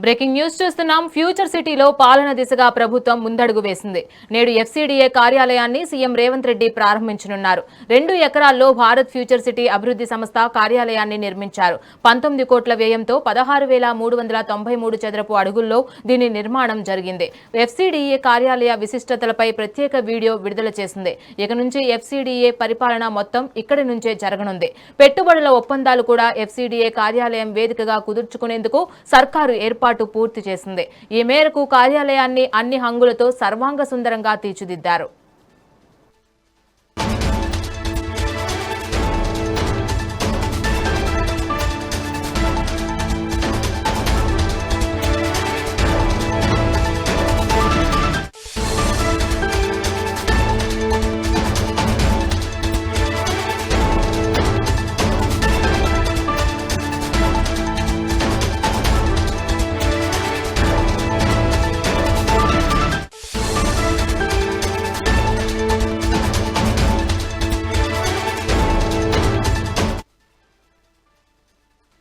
Breaking news చూస్తున్నాం. Future సిటీలో పాలన దిశగా ప్రభుత్వం ముందడుగు వేసింది. నేడు ఎఫ్సీడీఏ కార్యాలయాన్ని సీఎం రేవంత్ రెడ్డి ప్రారంభించనున్నారు. 2 ఎకరాల్లో భారత్ ఫ్యూచర్ సిటీ అభివృద్ధి సంస్థ కార్యాలయాన్ని నిర్మించారు. 19 కోట్ల వ్యయంతో 16,393 చదరపు అడుగుల్లో దీని నిర్మాణం జరిగింది. ఎఫ్సీడీఏ కార్యాలయ విశిష్టతలపై ప్రత్యేక వీడియో విడుదల చేసింది. ఇక నుంచి ఎఫ్సీడీఏ పరిపాలన మొత్తం ఇక్కడి నుంచే జరగనుంది. పెట్టుబడుల ఒప్పందాలు కూడా ఎఫ్సీడీఏ కార్యాలయం వేదికగా కుదుర్చుకునేందుకు సర్కారు ఏర్పాటు పూర్తి చేసింది. ఈ మేరకు కార్యాలయాన్ని అన్ని హంగులతో సర్వాంగ సుందరంగా తీర్చిదిద్దారు.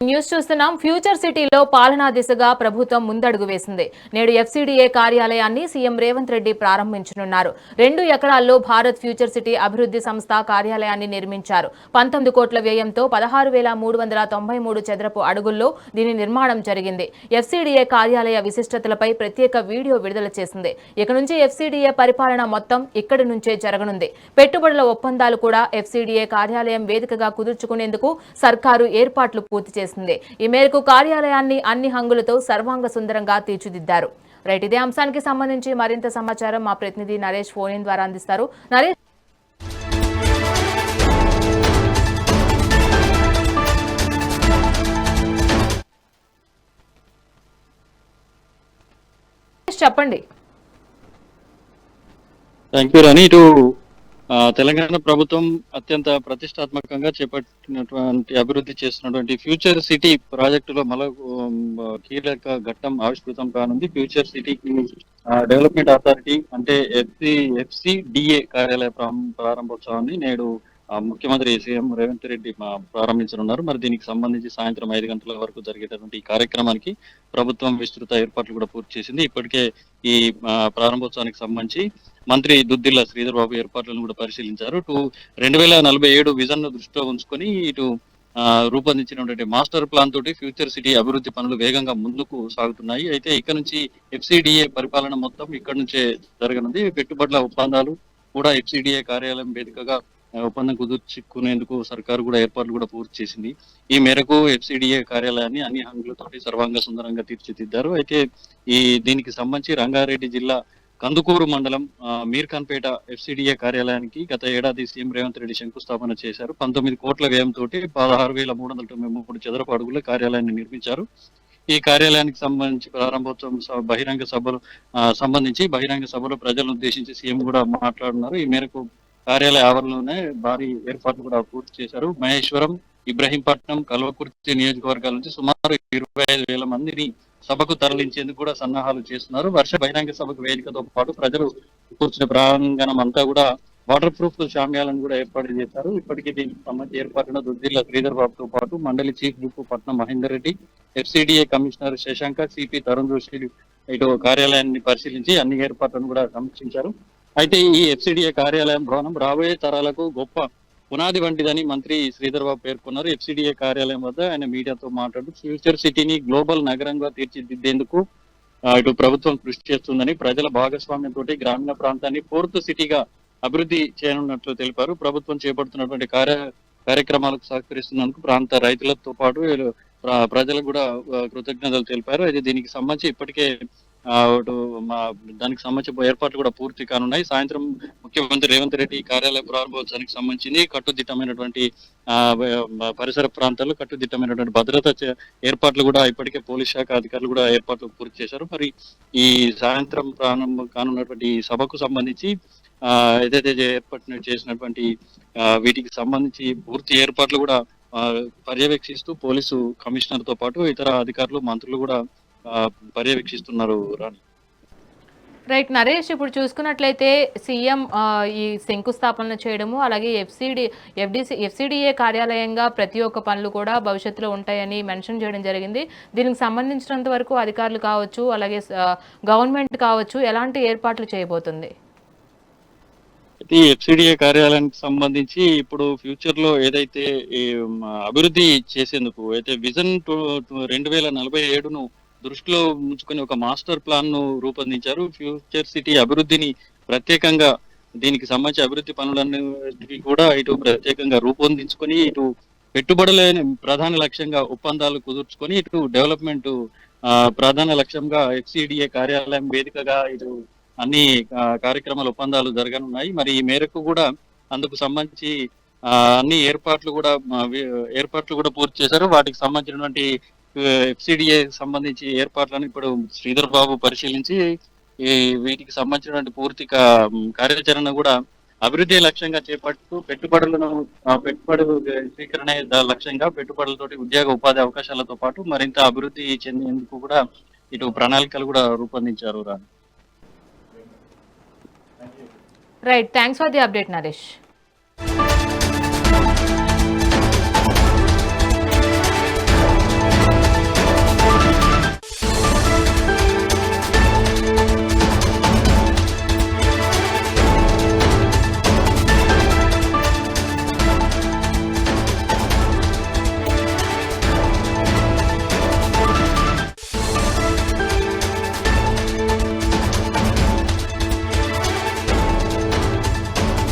న్యూస్ చూస్తున్నాం. ఫ్యూచర్ సిటీలో పాలనా దిశగా ప్రభుత్వం ముందడుగు వేసింది. నేడు ఎఫ్సీడీఏ కార్యాలయాన్ని సీఎం రేవంత్ రెడ్డి ప్రారంభించనున్నారు. 2 ఎకరాల్లో భారత్ ఫ్యూచర్ సిటీ అభివృద్ధి సంస్థ కార్యాలయాన్ని నిర్మించారు. 19 కోట్ల వ్యయంతో 16,393 చదరపు అడుగుల్లో దీని నిర్మాణం జరిగింది. ఎఫ్సీడీఏ కార్యాలయ విశిష్టతలపై ప్రత్యేక వీడియో విడుదల చేసింది. ఇక నుంచి ఎఫ్సీడీఏ పరిపాలన మొత్తం ఇక్కడి నుంచే జరగనుంది. పెట్టుబడుల ఒప్పందాలు కూడా ఎఫ్సీడీఏ కార్యాలయం వేదికగా కుదుర్చుకునేందుకు సర్కారు ఏర్పాట్లు పూర్తి చేసింది. ఈ మేరకు కార్యాలయాన్ని అన్ని హంగులతో సర్వాంగ సుందరంగా తీర్చిదిద్దారు. రైట్, ఇదే అంశానికి సంబంధించి మరింత సమాచారం మా ప్రతినిధి నరేష్ ఫోన్ ఇన్ ద్వారా అందిస్తారు. నరేష్, చెప్పండి. థ్యాంక్ యూ రాణి. ఇటు తెలంగాణ ప్రభుత్వం అత్యంత ప్రతిష్టాత్మకంగా చేపట్టినటువంటి అభివృద్ధి చేస్తున్నటువంటి ఫ్యూచర్ సిటీ ప్రాజెక్టులో కీలక ఘట్టం ఆవిష్కృతం కానుంది. ఫ్యూచర్ సిటీకి డెవలప్మెంట్ అథారిటీ అంటే ఎఫ్సిడిఏ కార్యాలయ ప్రారంభోత్సవాన్ని నేడు ముఖ్యమంత్రి సీఎం రేవంత్ రెడ్డి ప్రారంభించనున్నారు. మరి దీనికి సంబంధించి సాయంత్రం 5 గంటల వరకు జరిగేటటువంటి ఈ కార్యక్రమానికి ప్రభుత్వం విస్తృత ఏర్పాట్లు కూడా పూర్తి చేసింది. ఇప్పటికే ఈ ప్రారంభోత్సవానికి సంబంధించి మంత్రి దుద్దిల్ల శ్రీధర్ బాబు ఏర్పాట్లను కూడా పరిశీలించారు. 2047 విజన్ ను దృష్టిలో ఉంచుకొని ఇటు రూపొందించినటువంటి మాస్టర్ ప్లాన్ తోటి ఫ్యూచర్ సిటీ అభివృద్ధి పనులు వేగంగా ముందుకు సాగుతున్నాయి. అయితే ఇక్కడ నుంచి ఎఫ్సిడిఏ పరిపాలన మొత్తం ఇక్కడ నుంచే జరగనుంది. పెట్టుబడుల ఒప్పందాలు కూడా ఎఫ్సిడిఏ కార్యాలయం వేదికగా ఒప్పందం కుదుర్చుకునేందుకు సర్కారు కూడా ఏర్పాట్లు కూడా పూర్తి చేసింది. ఈ మేరకు ఎఫ్సిడిఏ కార్యాలయాన్ని అన్ని హంగులతోటి సర్వాంగ సుందరంగా తీర్చిదిద్దారు. అయితే దీనికి సంబంధించి రంగారెడ్డి జిల్లా కందుకూరు మండలం మీర్ఖాన్పేట ఎఫ్సిడిఏ కార్యాలయానికి గత ఏడాది సీఎం రేవంత్ రెడ్డి శంకుస్థాపన చేశారు. 19 కోట్ల వ్యయంతో 16,393 చదరపు అడుగుల కార్యాలయాన్ని నిర్మించారు. ఈ కార్యాలయానికి సంబంధించి ప్రారంభోత్సవం బహిరంగ సభలో ప్రజలను ఉద్దేశించి సీఎం కూడా మాట్లాడుతున్నారు. ఈ మేరకు కార్యాలయ ఆవరణలోనే భారీ ఏర్పాట్లు కూడా పూర్తి చేశారు. మహేశ్వరం, ఇబ్రహీంపట్నం, కల్వకుర్తి నియోజకవర్గాల నుంచి సుమారు 25,000 మందిని సభకు తరలించేందుకు కూడా సన్నాహాలు చేస్తున్నారు. వర్ష బహిరంగ సభకు వేదికతో పాటు ప్రజలు కూర్చునే ప్రాంగణం అంతా కూడా వాటర్ ప్రూఫ్ శామ్యాలను కూడా ఏర్పాటు చేశారు. ఇప్పటికీ దీనికి సంబంధించి ఏర్పాటున దుద్దిల్ల శ్రీధర్ బాబుతో పాటు మండలి chief whip Patnam Mahender Reddy, FCDA commissioner Shashanka, CP Tarun Joshi ఇటు కార్యాలయాన్ని పరిశీలించి అన్ని ఏర్పాట్లను కూడా సమీక్షించారు. అయితే ఈ ఎఫ్సిడిఏ కార్యాలయం భవనం రాబోయే తరాలకు గొప్ప పునాది వంటిదని మంత్రి శ్రీధర్ బాబు పేర్కొన్నారు. ఎఫ్సిడిఏ కార్యాలయం వద్ద ఆయన మీడియాతో మాట్లాడుతూ ఫ్యూచర్ సిటీని గ్లోబల్ నగరంగా తీర్చిదిద్దేందుకు ఇటు ప్రభుత్వం కృషి చేస్తుందని, ప్రజల భాగస్వామ్యంతో గ్రామీణ ప్రాంతాన్ని 4th సిటీగా అభివృద్ధి చేయనున్నట్లు తెలిపారు. ప్రభుత్వం చేపడుతున్నటువంటి కార్యక్రమాలకు సహకరిస్తున్నందుకు ప్రాంత రైతులతో పాటు ప్రజలకు కూడా కృతజ్ఞతలు తెలిపారు. అయితే దీనికి సంబంధించి ఇప్పటికే దానికి సంబంధించిన ఏర్పాట్లు కూడా పూర్తి కానున్నాయి. సాయంత్రం ముఖ్యమంత్రి రేవంత్ రెడ్డి కార్యాలయ ప్రారంభోత్సవానికి సంబంధించి కట్టుదిట్టమైనటువంటి పరిసర ప్రాంతాల్లో కట్టుదిట్టమైనటువంటి భద్రతా ఏర్పాట్లు కూడా ఇప్పటికే పోలీస్ శాఖ అధికారులు కూడా ఏర్పాట్లు పూర్తి చేశారు. మరి ఈ సాయంత్రం ప్రారంభం కానున్నటువంటి సభకు సంబంధించి ఏదైతే ఏర్పాటు చేసినటువంటి వీటికి సంబంధించి పూర్తి ఏర్పాట్లు కూడా పర్యవేక్షిస్తూ పోలీసు కమిషనర్ తో పాటు ఇతర అధికారులు, మంత్రులు కూడా పర్యవేక్షిస్తున్నారు రాణి. రైట్ నరేష్, ఇప్పుడు చూసుకున్నట్లయితే సీఎం ఈ శంకుస్థాపనలు చేయడము, అలాగే ఎఫ్సిడిఏ కార్యాలయంగా ప్రతి ఒక్క పనులు కూడా భవిష్యత్తులో ఉంటాయని మెన్షన్ చేయడం జరిగింది. దీనికి సంబంధించినంత వరకు అధికారులు కావచ్చు, అలాగే గవర్నమెంట్ కావచ్చు, ఎలాంటి ఏర్పాట్లు చేయబోతుంది? అయితే ఈ ఎఫ్సిడిఏ కార్యాలయానికి సంబంధించి ఇప్పుడు ఫ్యూచర్ లో ఏదైతే ఈ అభివృద్ధి చేసేందుకు అయితే విజన్ 2047ను దృష్టిలో ఉంచుకొని ఒక మాస్టర్ ప్లాన్ ను రూపొందించారు. ఫ్యూచర్ సిటీ అభివృద్ధిని ప్రత్యేకంగా దీనికి సంబంధించి అభివృద్ధి పనులన్నిటికీ కూడా ఇటు ప్రత్యేకంగా రూపొందించుకొని ఇటు పెట్టుబడులే ప్రధాన లక్ష్యంగా ఒప్పందాలు కుదుర్చుకొని ఇటు డెవలప్మెంట్ ప్రధాన లక్ష్యంగా ఎఫ్సిడిఏ కార్యాలయం వేదికగా ఇటు అన్ని కార్యక్రమాల ఒప్పందాలు జరగనున్నాయి. మరి ఈ మేరకు కూడా అందుకు సంబంధించి అన్ని ఏర్పాట్లు కూడా పూర్తి చేశారు. వాటికి సంబంధించినటువంటి ఎఫ్సిడిఏ సంబంధించి ఏర్పాట్లను ఇప్పుడు శ్రీధర్ బాబు పరిశీలించి ఈ వీటికి సంబంధించినటువంటి పూర్తి కార్యాచరణ కూడా అభివృద్ధి లక్ష్యంగా చేపడుతూ పెట్టుబడులు స్వీకరణ లక్ష్యంగా పెట్టుబడులతోటి ఉద్యోగ ఉపాధి అవకాశాలతో పాటు మరింత అభివృద్ధి చెందేందుకు కూడా ఇటు ప్రణాళికలు కూడా రూపొందించారు. Right, thanks for the update Naresh.